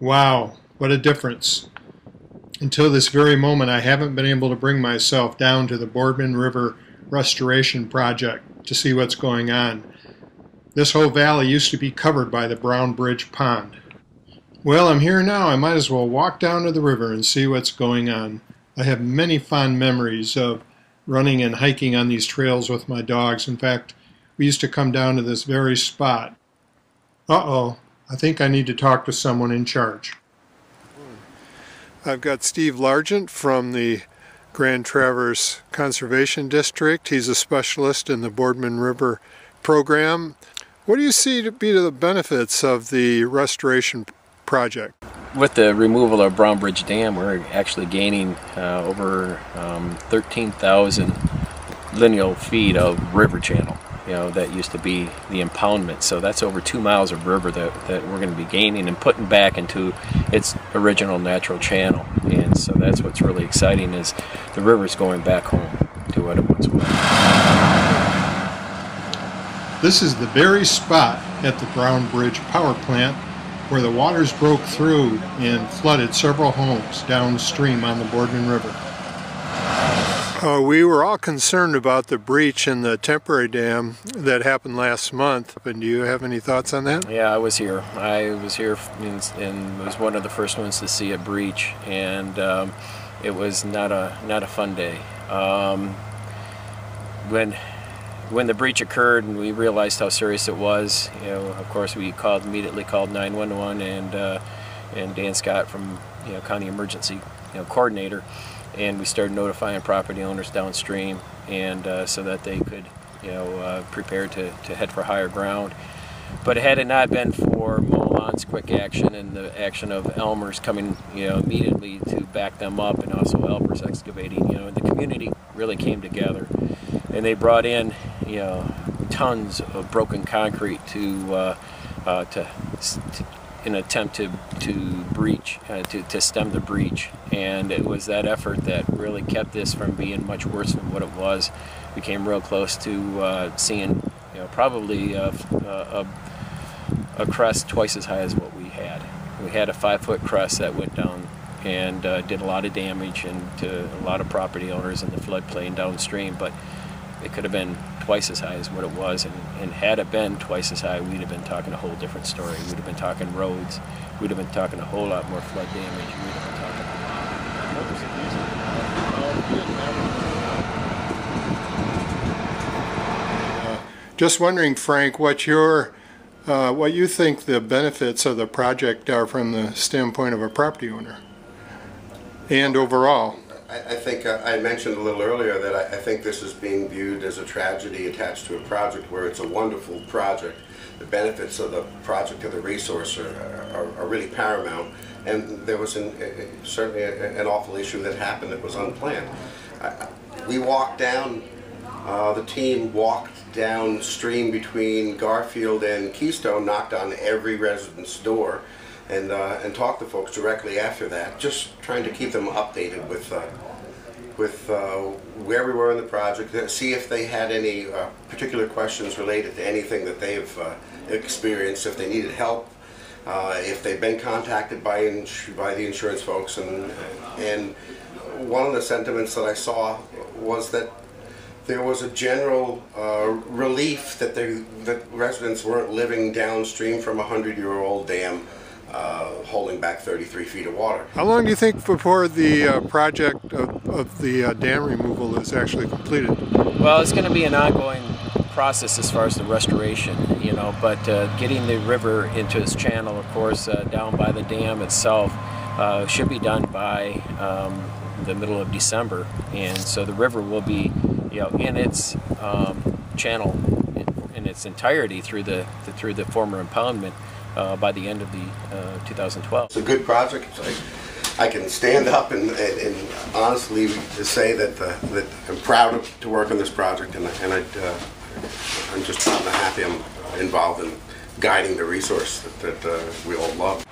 Wow, what a difference. Until this very moment, I haven't been able to bring myself down to the Boardman River restoration project to see what's going on. This whole valley used to be covered by the Brown Bridge Pond. Well, I'm here now. I might as well walk down to the river and see what's going on. I have many fond memories of running and hiking on these trails with my dogs. In fact, we used to come down to this very spot. Uh-oh, I think I need to talk to someone in charge. I've got Steve Largent from the Grand Traverse Conservation District. He's a specialist in the Boardman River program. What do you see to be the benefits of the restoration project? With the removal of Brown Bridge Dam, we're actually gaining over 13,000 lineal feet of river channel. That used to be the impoundment. So that's over 2 miles of river that we're going to be gaining and putting back into its original natural channel. And so that's what's really exciting, is the river's going back home to what it once was. This is the very spot at the Brown Bridge power plant where the waters broke through and flooded several homes downstream on the Boardman River. We were all concerned about the breach in the temporary dam that happened last month. And do you have any thoughts on that? Yeah, I was here. I was here and was one of the first ones to see a breach, and it was not a fun day. When the breach occurred and we realized how serious it was, of course we immediately called 911 and Dan Scott from County Emergency Coordinator. And we started notifying property owners downstream, and so that they could, prepare to head for higher ground. But had it not been for Molan's quick action and the action of Elmer's coming, immediately to back them up, and also Elmer's excavating, the community really came together, and they brought in, tons of broken concrete to an attempt to breach, to stem the breach. And it was that effort that really kept this from being much worse than what it was. We came real close to seeing, probably a crest twice as high as what we had. We had a 5-foot crest that went down and did a lot of damage to a lot of property owners in the floodplain downstream, but it could have been twice as high as what it was, and had it been twice as high, we'd have been talking a whole different story. We'd have been talking roads, we'd have been talking a whole lot more flood damage, we'd have been talking Just wondering, Frank, what you think the benefits of the project are from the standpoint of a property owner and overall. I think I mentioned a little earlier that I think this is being viewed as a tragedy attached to a project where it's a wonderful project. The benefits of the project of the resource are really paramount, and there was certainly an awful issue that happened that was unplanned. We walked down, the team walked downstream between Garfield and Keystone, knocked on every resident's door, and talk to folks directly after that, just trying to keep them updated with where we were in the project, see if they had any particular questions related to anything that they've experienced, if they needed help, if they've been contacted by the insurance folks, and one of the sentiments that I saw was that there was a general relief that residents weren't living downstream from a 100-year-old dam holding back 33 feet of water. How long do you think before the project of the dam removal is actually completed? Well, it's going to be an ongoing process as far as the restoration, but getting the river into its channel, of course, down by the dam itself, should be done by the middle of December, and so the river will be, in its channel in its entirety through the former impoundment by the end of the 2012. It's a good project. I can stand up and honestly say that I'm proud to work on this project, and I'm just happy I'm involved in guiding the resource that we all love.